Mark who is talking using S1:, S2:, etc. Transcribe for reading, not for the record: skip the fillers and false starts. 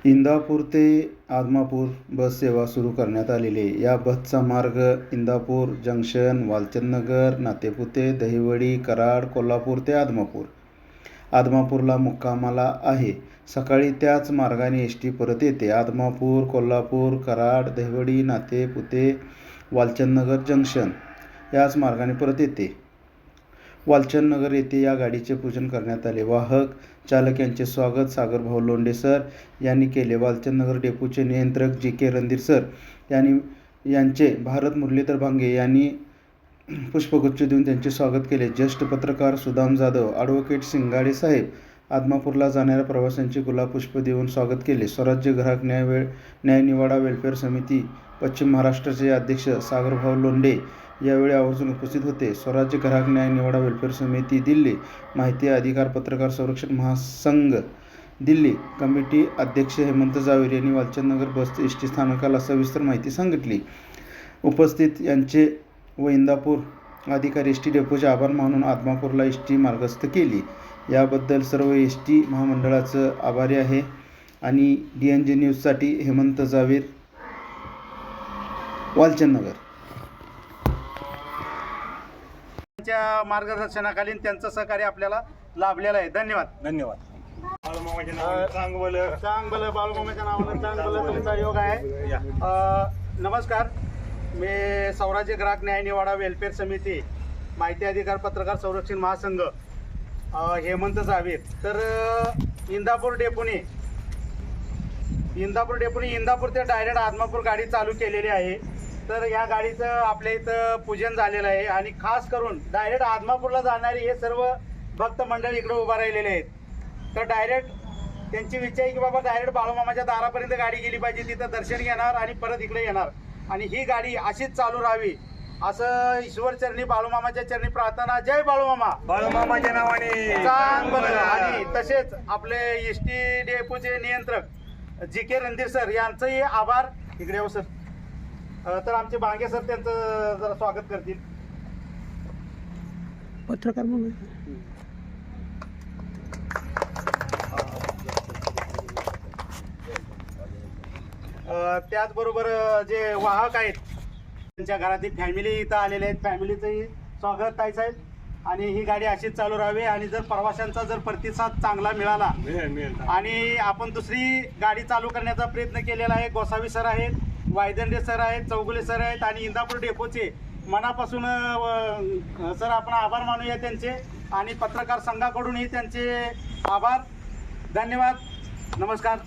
S1: इंदापूर ते आदमापूर बस सेवा सुरू करण्यात आलेली आहे. या बसचा मार्ग इंदापूर जंक्शन, वालचंदनगर, नातेपुते, दहिवडी, कराड, कोल्हापूर ते आदमापूर. आदमापूरला मुक्कामाला आहे. सकाळी त्याच मार्गाने एस टी परत येते. आदमापूर, कोल्हापूर, कराड, दहिवडी, नातेपुते, वालचंदनगर जंक्शन याच मार्गाने परत येते. वालचंदनगर येथे या गाडीचे पूजन करण्यात आले. वाहक चालक यांचे स्वागत सागरभाऊ लोंढे सर यांनी केले. वालचंदनगर डेपोचे नियंत्रक जी के रणधीर सर यांचे भारत मुरलीधर भांगे यांनी पुष्पगुच्छ देऊन त्यांचे स्वागत केले. ज्येष्ठ पत्रकार सुदाम जाधव, ॲडव्होकेट सिंगाडे साहेब आदमापूरला जाणाऱ्या प्रवाशांचे गुलाब पुष्प देऊन स्वागत केले. स्वराज्य ग्राहक न्याय निवाडा वेलफेअर समिती पश्चिम महाराष्ट्राचे अध्यक्ष सागरभाऊ लोंढे यावेळी आवर्जून उपस्थित होते. स्वराज्य ग्राहक न्याय निवाडा वेलफेअर समिती दिल्ली, माहिती अधिकार पत्रकार संरक्षण महासंघ दिल्ली कमिटी अध्यक्ष हेमंत जावेर यांनी वालचंदनगर बस एस टी स्थानकाला सविस्तर माहिती सांगितली. उपस्थित यांचे व इंदापूर अधिकारी एस टी डेपोचे आभार मानून आदमापूरला एस टी मार्गस्थ केली. याबद्दल सर्व एस टी महामंडळाचं आभारी आहे. आणि DNG न्यूजसाठी हेमंत जावेर, वालचंदनगर.
S2: त्यांच्या मार्गदर्शनाखाली त्यांचं सहकार्य आपल्याला लाभलेलं आहे. धन्यवाद.
S3: धन्यवाद.
S2: चांगलं बाळूमामाच्या नावानं चांगलं तुमचा योग आहे. नमस्कार, मी स्वराज्य ग्राहक न्याय निवाडा वेलफेअर समिती माहिती अधिकार पत्रकार संरक्षण महासंघ हेमंत जावेर. तर इंदापूर डेपोने इंदापूर ते डायरेक्ट आदमापूर गाडी चालू केलेली आहे. तर या गाडीचं आपल्या इथं पूजन झालेलं आहे आणि खास करून डायरेक्ट आदमापूरला जाणारे हे सर्व भक्त मंडळ इकडे उभा राहिलेले आहेत. तर डायरेक्ट त्यांची इच्छा आहे की बाबा डायरेक्ट बाळूमामाच्या दारापर्यंत गाडी गेली पाहिजे, तिथं दर्शन घेणार आणि परत इकडे येणार आणि ही गाडी अशीच चालू राहावी असं ईश्वर चरणी बाळूमामाच्या चरणी प्रार्थना. जय बाळूमामा.
S3: बाळूमामाच्या नावाने
S2: चांगलं. आणि तसेच आपले एस टी डेपोचे नियंत्रक जी के रणधीर सर यांचंही आभार. इकडे येऊ सर. तर आमचे बांगे सर त्यांचं जरा स्वागत करतील.
S4: पत्रकार म्हणून
S2: त्याचबरोबर जे वाहक आहेत त्यांच्या घरातील फॅमिली इथं आलेले आहेत, फॅमिलीचंही स्वागत ताई साहेब. आणि ही गाडी अशीच चालू राहावी आणि जर प्रवाशांचा जर प्रतिसाद चांगला मिळाला आणि आपण दुसरी गाडी चालू करण्याचा प्रयत्न केलेला आहे. गोसावी सर आहेत, वायदंडे सर आहेत, चौगुले सर आहेत आणि इंदापूर डेपोचे मनापासून सर आपण आभार मानूया त्यांचे आणि पत्रकार संघाकडूनही त्यांचे आभार. धन्यवाद. नमस्कार.